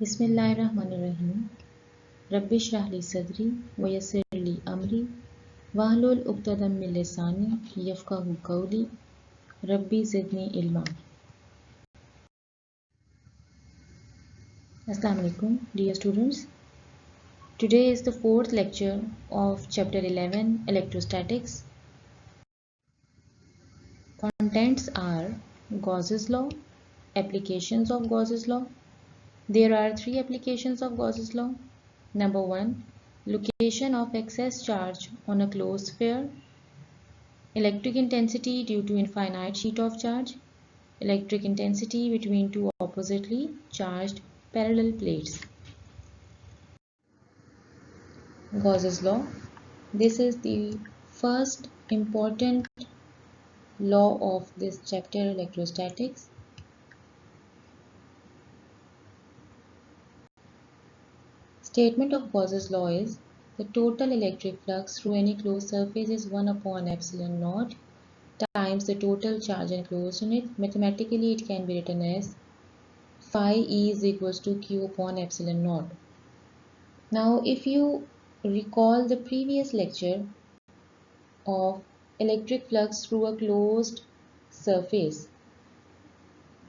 बिस्मिल्लाहिर्रहमानिर्रहीम। रब्बि इश्रह ली सदरी व यस्सिर ली अमरी वाहलुल उक़्दतम मिन लिसानी यफ़क़हू क़ौली रब्बी ज़िदनी इल्मा। Assalamu alaikum, dear students. Today is the fourth lecture of chapter 11 Electrostatics. Contents are Gauss's law, applications of Gauss's law. There are three applications of Gauss's law. Number 1, location of excess charge on a closed sphere, electric intensity due to infinite sheet of charge, electric intensity between two oppositely charged parallel plates. Gauss's law. This is the first important law of this chapter, electrostatics. Statement of Gauss's law is the total electric flux through any closed surface is 1 upon epsilon naught times the total charge enclosed in it. Mathematically, it can be written as phi E is equals to Q upon epsilon naught. Now, if you recall the previous lecture of electric flux through a closed surface,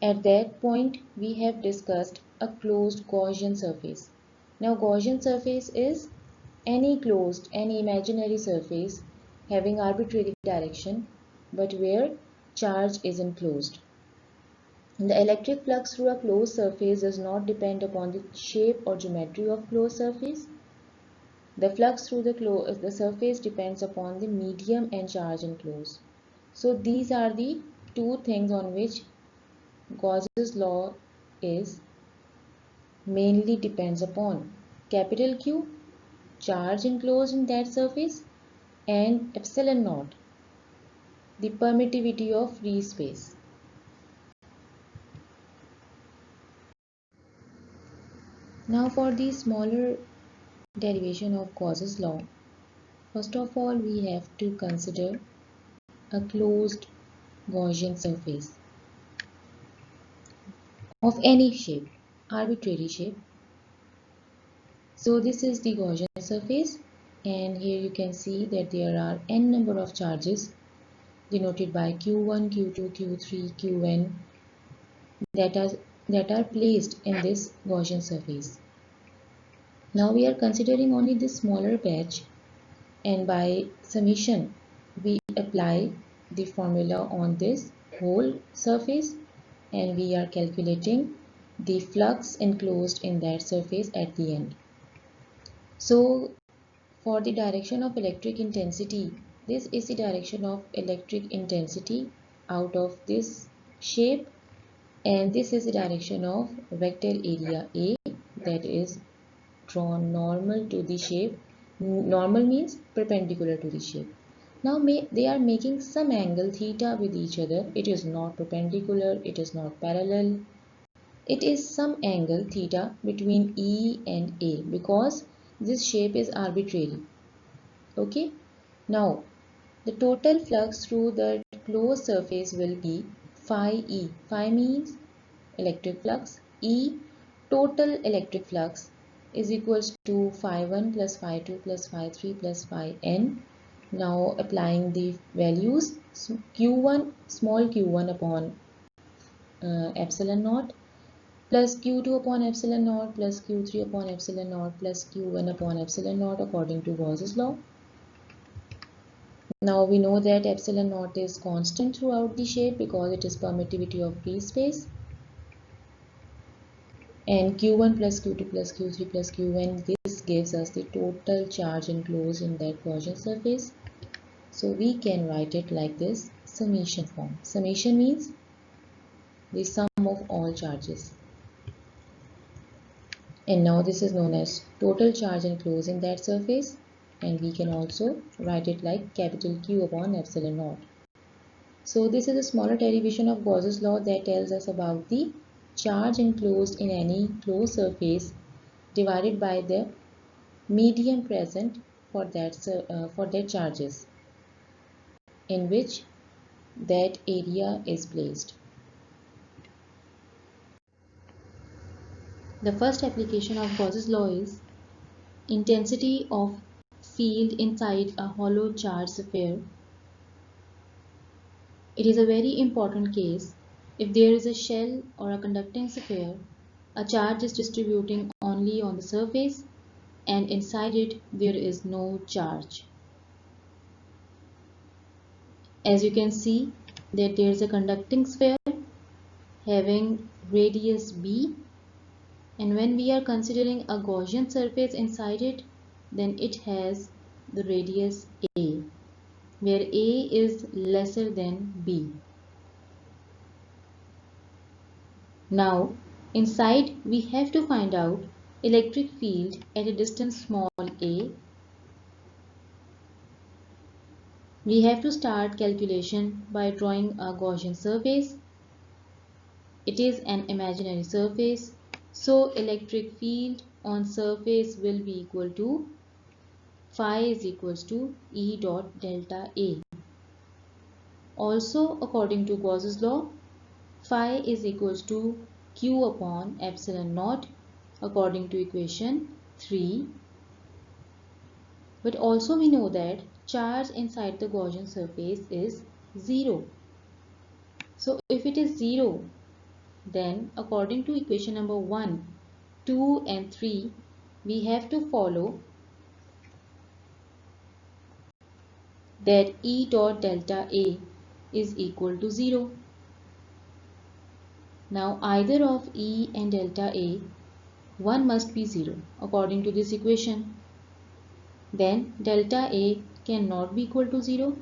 at that point we have discussed a closed Gaussian surface. Now, Gaussian surface is any closed, any imaginary surface having arbitrary direction but where charge is enclosed. The electric flux through a closed surface does not depend upon the shape or geometry of closed surface. The flux through the surface depends upon the medium and charge enclosed. So these are the two things on which Gauss's law is mainly depends upon: capital Q, charge enclosed in that surface, and epsilon naught, the permittivity of free space. Now for the smaller derivation of Gauss's law, first of all we have to consider a closed Gaussian surface of any shape, arbitrary shape. So this is the Gaussian surface, and here you can see that there are n number of charges denoted by Q1, Q2, Q3, Qn that are placed in this Gaussian surface. Now we are considering only this smaller patch, and by summation we apply the formula on this whole surface and we are calculating the flux enclosed in that surface at the end. So for the direction of electric intensity, this is the direction of electric intensity out of this shape, and this is the direction of vector area A that is drawn normal to the shape. Normal means perpendicular to the shape. Now they are making some angle theta with each other. It is not perpendicular, it is not parallel. It is some angle theta between E and A because this shape is arbitrary. Okay. Now the total flux through the closed surface will be phi E. Phi means electric flux. E, total electric flux, is equals to phi 1 plus phi 2 plus phi 3 plus phi n. Now applying the values, Q1, small q1 upon epsilon naught plus q2 upon epsilon naught plus q3 upon epsilon naught plus q1 upon epsilon naught according to Gauss's law. Now we know that epsilon naught is constant throughout the shape because it is permittivity of free space. And Q1 plus Q2 plus Q3 plus Qn, this gives us the total charge enclosed in that Gaussian surface. So we can write it like this, summation form. Summation means the sum of all charges. And now this is known as total charge enclosed in that surface, and we can also write it like capital Q upon epsilon naught. So this is a smaller derivation of Gauss's law that tells us about the charge enclosed in any closed surface divided by the medium present for that charges in which that area is placed. The first application of Gauss's law is intensity of field inside a hollow charged sphere. It is a very important case. If there is a shell or a conducting sphere, a charge is distributing only on the surface and inside it there is no charge. As you can see that there is a conducting sphere having radius b, and when we are considering a Gaussian surface inside it, then it has the radius a, where a is lesser than b. Now, inside we have to find out electric field at a distance small a. We have to start calculation by drawing a Gaussian surface. It is an imaginary surface, so electric field on surface will be equal to phi is equals to E dot delta A. Also, according to Gauss's law, phi is equals to Q upon epsilon naught according to equation 3. But also we know that charge inside the Gaussian surface is 0. So if it is 0, then according to equation number 1, 2 and 3, we have to follow that E dot delta A is equal to 0. Now either of E and delta A, one must be 0 according to this equation. Then delta A cannot be equal to 0.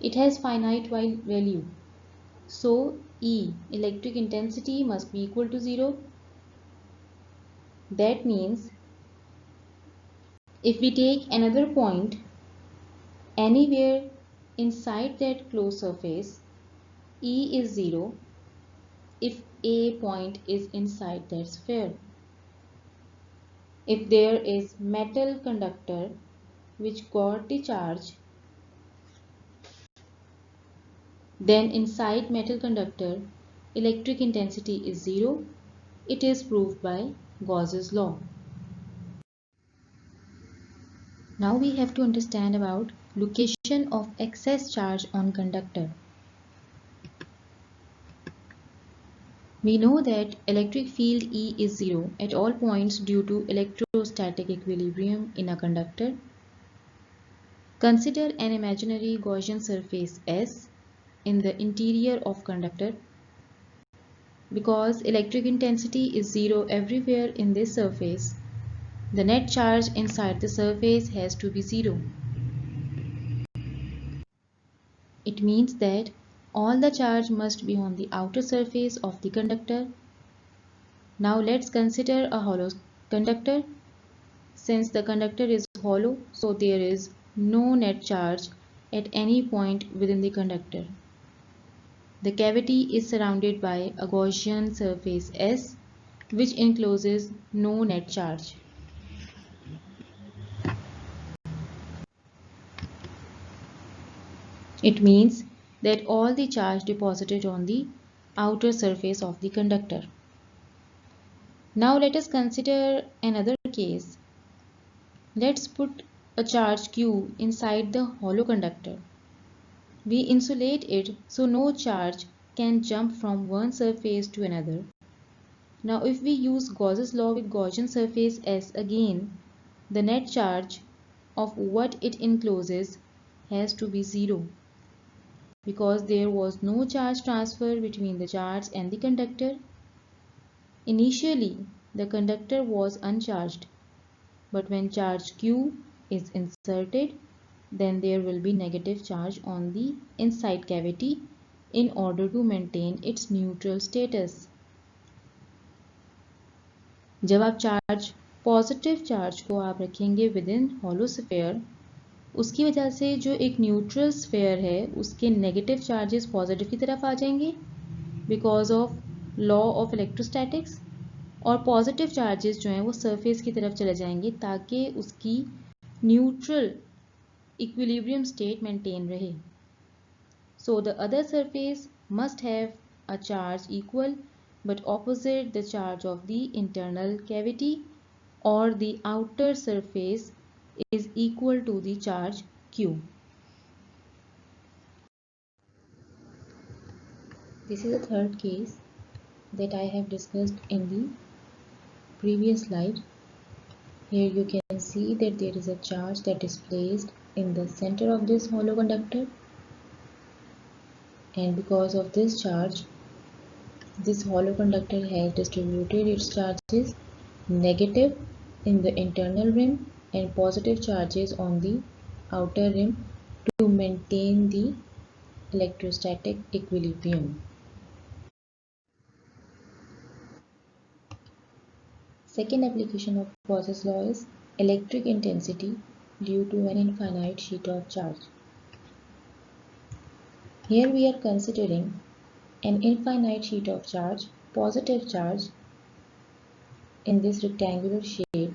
It has finite value. So E, electric intensity, must be equal to 0. That means if we take another point anywhere inside that closed surface, E is 0 if A point is inside that sphere. If there is metal conductor which got the charge, then inside metal conductor electric intensity is 0. It is proved by Gauss's law. Now we have to understand about location of excess charge on conductor. We know that electric field E is 0 at all points due to electrostatic equilibrium in a conductor. Consider an imaginary Gaussian surface S in the interior of conductor. Because electric intensity is 0 everywhere in this surface, the net charge inside the surface has to be 0. It means that all the charge must be on the outer surface of the conductor. Now let's consider a hollow conductor. Since the conductor is hollow, so there is no net charge at any point within the conductor. The cavity is surrounded by a Gaussian surface S, which encloses no net charge. It means that all the charge deposited on the outer surface of the conductor. Now let us consider another case. Let's put a charge Q inside the hollow conductor. We insulate it so no charge can jump from one surface to another. Now if we use Gauss's law with Gaussian surface S again, the net charge of what it encloses has to be 0. Because there was no charge transfer between the charge and the conductor. Initially, the conductor was uncharged, but when charge Q is inserted, then there will be negative charge on the inside cavity in order to maintain its neutral status. जब आप charge positive charge को आप रखेंगे with in hollow sphere, उसकी वजह से जो एक न्यूट्रल स्फीयर है उसके नेगेटिव चार्जेस पॉजिटिव की तरफ आ जाएंगे because of law of electrostatics, और पॉजिटिव चार्जेस जो हैं वो सरफेस की तरफ चले जाएंगे ताकि उसकी न्यूट्रल इक्विलिब्रियम स्टेट मेंटेन रहे. So the other surface must have a charge equal but opposite the charge of the internal cavity or the outer surface is equal to the charge Q. This is the third case that I have discussed in the previous slide. Here you can see that there is a charge that is placed in the center of this hollow conductor, and because of this charge, this hollow conductor has distributed its charges negative in the internal rim and positive charges on the outer rim to maintain the electrostatic equilibrium. Second application of Gauss's law is electric intensity due to an infinite sheet of charge. Here we are considering an infinite sheet of charge, positive charge, in this rectangular shape.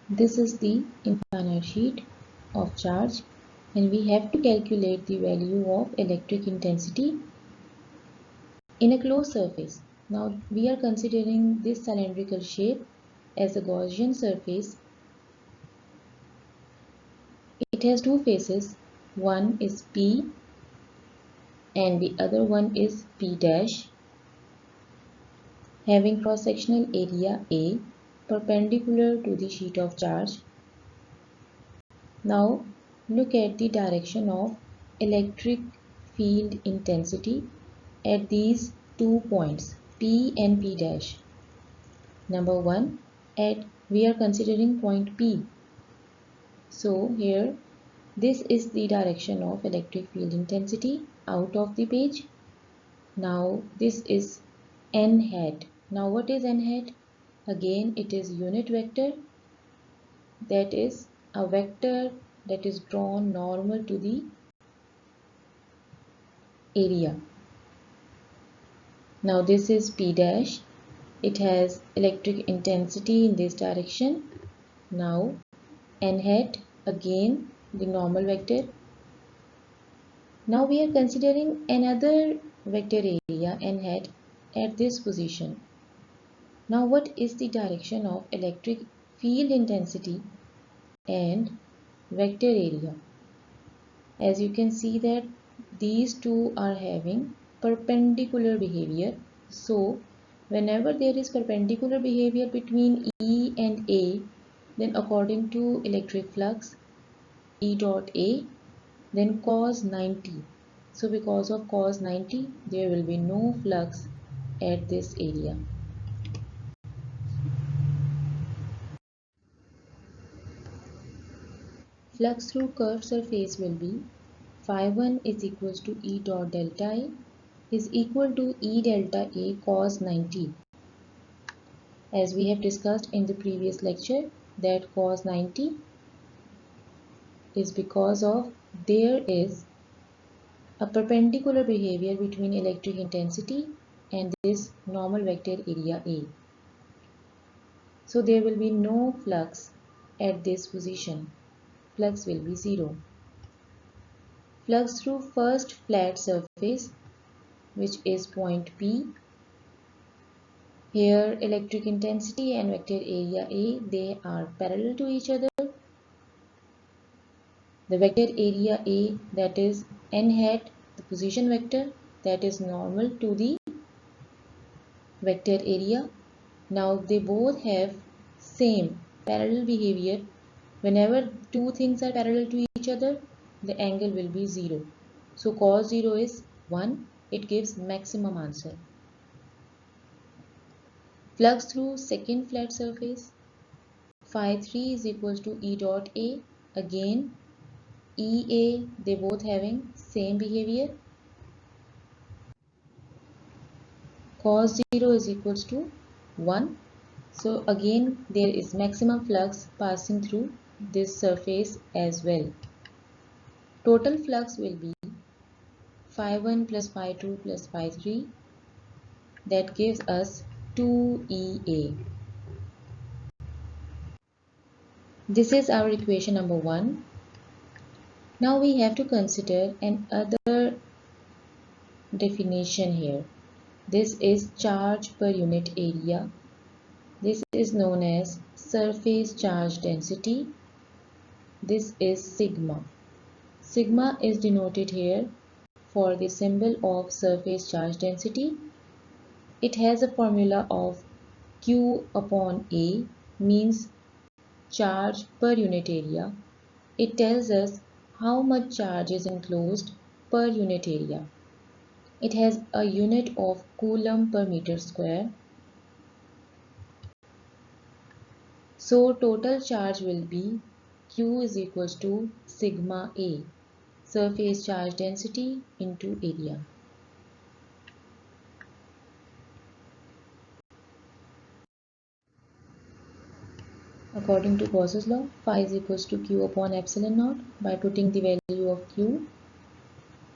This is the infinite sheet of charge, and we have to calculate the value of electric intensity in a closed surface. Now we are considering this cylindrical shape as a Gaussian surface. It has two faces. One is P and the other one is P dash, having cross-sectional area A perpendicular to the sheet of charge. Now look at the direction of electric field intensity at these 2 points P and P dash. Number 1, we are considering point P. So here this is the direction of electric field intensity out of the page. Now this is n hat. Now what is n hat? Again it is unit vector, that is a vector that is drawn normal to the area. Now this is P dash. It has electric intensity in this direction. Now n hat, again the normal vector. Now we are considering another vector area n hat at this position. Now what is the direction of electric field intensity and vector area? As you can see that these two are having perpendicular behavior. So whenever there is perpendicular behavior between E and A, then according to electric flux E dot A, then cos 90. So because of cos 90, there will be no flux at this area. Flux through curved surface will be phi1 is equals to E dot delta A is equal to E delta A cos 90. As we have discussed in the previous lecture, that cos 90 is because of there is a perpendicular behavior between electric intensity and this normal vector area A. So there will be no flux at this position. Flux will be 0. Flux through first flat surface, which is point P. Here electric intensity and vector area A, they are parallel to each other. The vector area A, that is n hat, the position vector, that is normal to the vector area. Now they both have same parallel behavior. Whenever two things are parallel to each other, the angle will be 0. So cos 0 is 1. It gives maximum answer. Flux through second flat surface, phi 3 is equals to E dot A. Again EA, they both having same behavior. Cos 0 is equals to 1. So again there is maximum flux passing through this surface as well. Total flux will be phi 1 plus phi 2 plus phi 3. That gives us 2EA. This is our equation number 1. Now we have to consider another definition here. This is charge per unit area. This is known as surface charge density. This is sigma. Sigma is denoted here for the symbol of surface charge density. It has a formula of Q upon A, means charge per unit area. It tells us how much charge is enclosed per unit area. It has a unit of coulomb per meter square. So total charge will be Q is equals to sigma A, surface charge density into area. According to Gauss's law, phi is equals to Q upon epsilon naught. By putting the value of Q,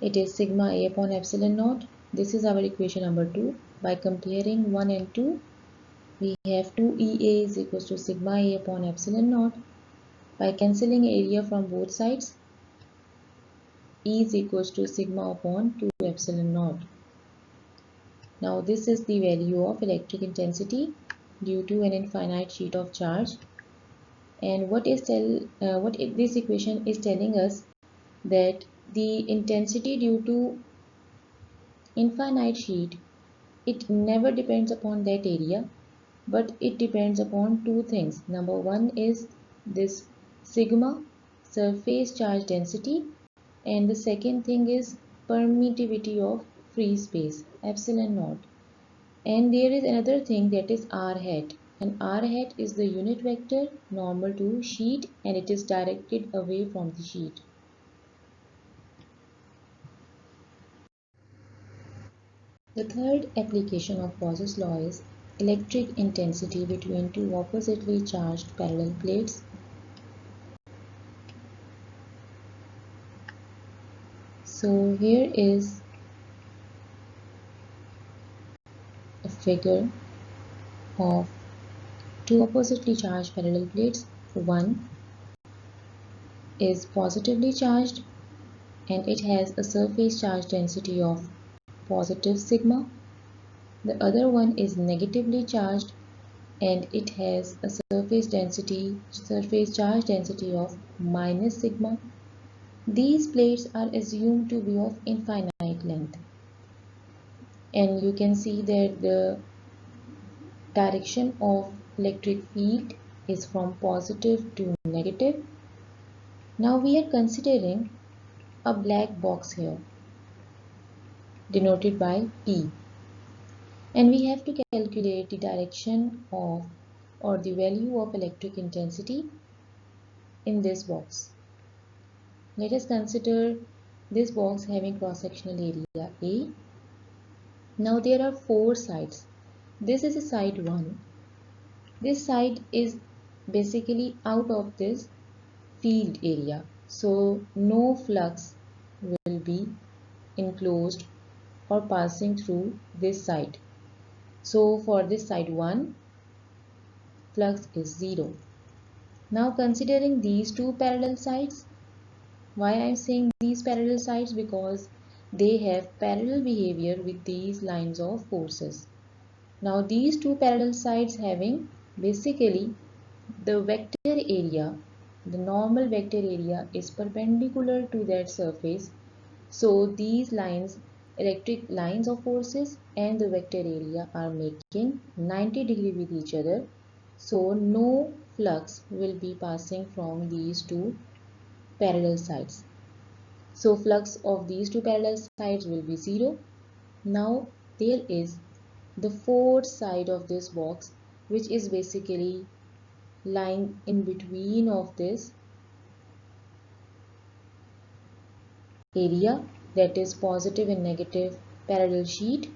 it is sigma A upon epsilon naught. This is our equation number 2. By comparing 1 and 2, we have 2EA is equals to sigma A upon epsilon naught. By cancelling area from both sides, E is equals to sigma upon 2 epsilon naught. Now this is the value of electric intensity due to an infinite sheet of charge. And this equation is telling us that the intensity due to infinite sheet, it never depends upon that area, but it depends upon two things. Number one is this sigma, surface charge density, and the second thing is permittivity of free space, epsilon naught. And there is another thing, that is r hat. And r hat is the unit vector normal to sheet, and it is directed away from the sheet. The third application of Gauss's law is electric intensity between two oppositely charged parallel plates. So here is a figure of two oppositely charged parallel plates. One is positively charged and it has a surface charge density of positive sigma. The other one is negatively charged and it has a surface charge density of minus sigma. These plates are assumed to be of infinite length, and you can see that the direction of electric field is from positive to negative. Now we are considering a black box here denoted by P, and we have to calculate the direction of or the value of electric intensity in this box. Let us consider this box having cross-sectional area A. Now there are four sides. This is a side 1. This side is basically out of this field area. So no flux will be enclosed or passing through this side. So for this side 1, flux is 0. Now considering these two parallel sides, why I am saying these parallel sides? Because they have parallel behavior with these lines of forces. Now these two parallel sides having basically the vector area, the normal vector area is perpendicular to that surface. So these lines, electric lines of forces and the vector area are making 90 degree with each other. So no flux will be passing from these two parallel sides. So flux of these two parallel sides will be 0. Now there is the fourth side of this box, which is basically lying in between of this area, that is positive and negative parallel sheet.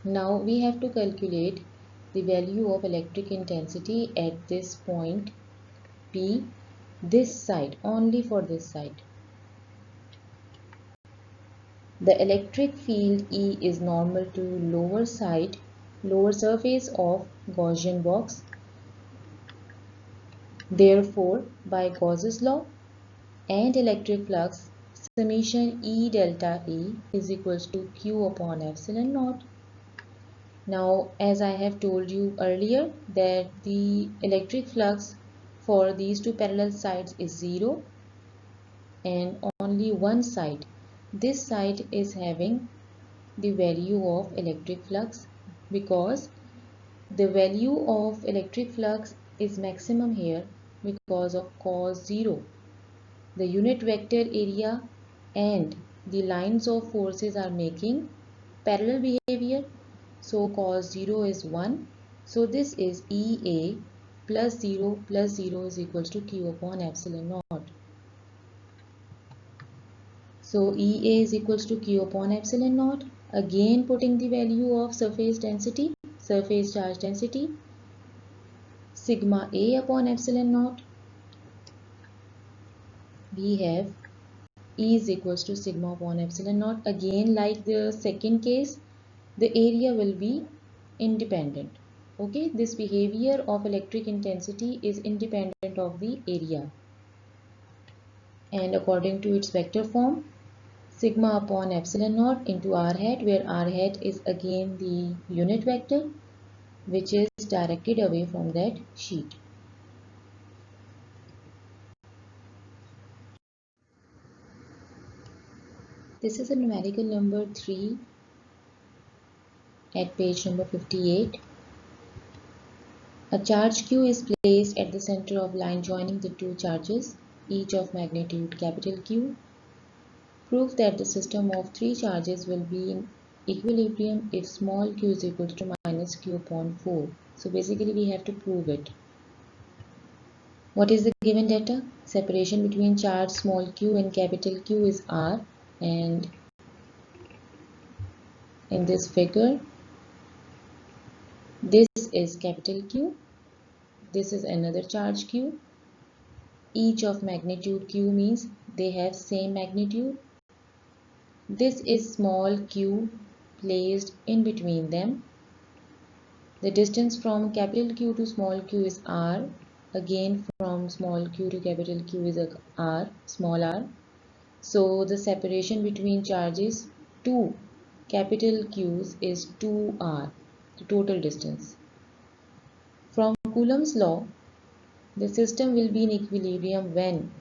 Now we have to calculate the value of electric intensity at this point P, this side, only for this side. The electric field E is normal to lower surface of Gaussian box. Therefore, by Gauss's law, and electric flux, summation E delta E is equals to Q upon epsilon naught. Now, as I have told you earlier that the electric flux for these two parallel sides is 0 and only one side. This side is having the value of electric flux because the value of electric flux is maximum here because of cos 0. The unit vector area and the lines of forces are making parallel behavior. So cos 0 is 1. So this is EA plus 0 is equals to Q upon epsilon naught. So EA is equals to Q upon epsilon naught. Again putting the value of surface density, surface charge density, sigma A upon epsilon naught. We have E is equals to sigma upon epsilon naught. Again, like the second case, the area will be independent. Okay, this behavior of electric intensity is independent of the area. And according to its vector form, sigma upon epsilon naught into r hat, where r hat is again the unit vector which is directed away from that sheet. This is a numerical number 3 at page number 58. A charge q is placed at the center of line joining the two charges, each of magnitude capital Q. Prove that the system of three charges will be in equilibrium if small q is equal to minus q upon 4. So basically we have to prove it. What is the given data? Separation between charge small q and capital Q is r, and in this figure this is capital Q, this is another charge q. Each of magnitude q means they have same magnitude. This is small q placed in between them. The distance from capital Q to small q is r. Again from small q to capital Q is r, small r. So the separation between charges 2 capital Q's is 2r, the total distance. From Coulomb's law, the system will be in equilibrium when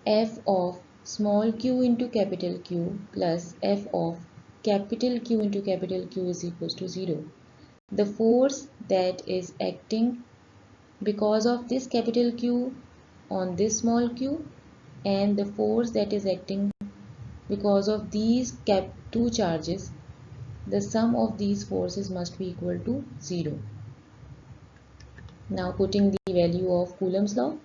f of small q into capital Q plus f of capital Q into capital Q is equals to 0. The force that is acting because of this capital Q on this small q and the force that is acting because of these two charges, the sum of these forces must be equal to 0. Now putting the value of Coulomb's law,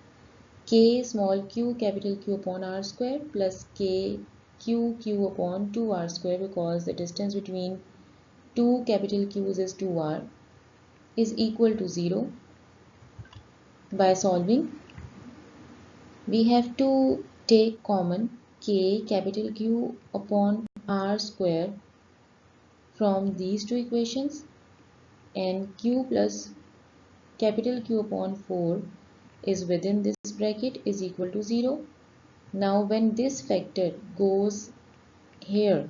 k small q capital Q upon r square plus k q upon 2r square, because the distance between two capital Q's is 2r, is equal to 0. By solving, we have to take common k capital Q upon r square from these two equations, and q plus capital Q upon 4 is within this bracket is equal to 0. Now when this factor goes here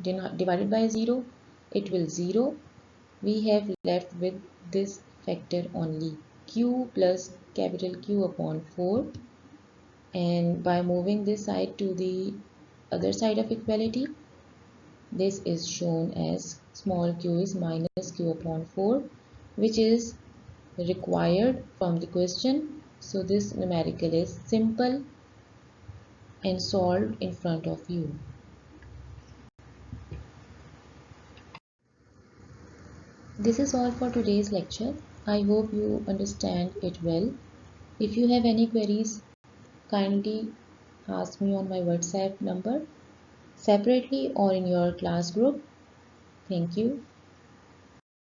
divided by 0, it will 0. We have left with this factor only, q plus capital Q upon 4, and by moving this side to the other side of equality, this is shown as small q is minus q upon 4, which is required from the question. So this numerical is simple and solved in front of you. This is all for today's lecture. I hope you understand it well. If you have any queries, kindly ask me on my WhatsApp number separately or in your class group. Thank you.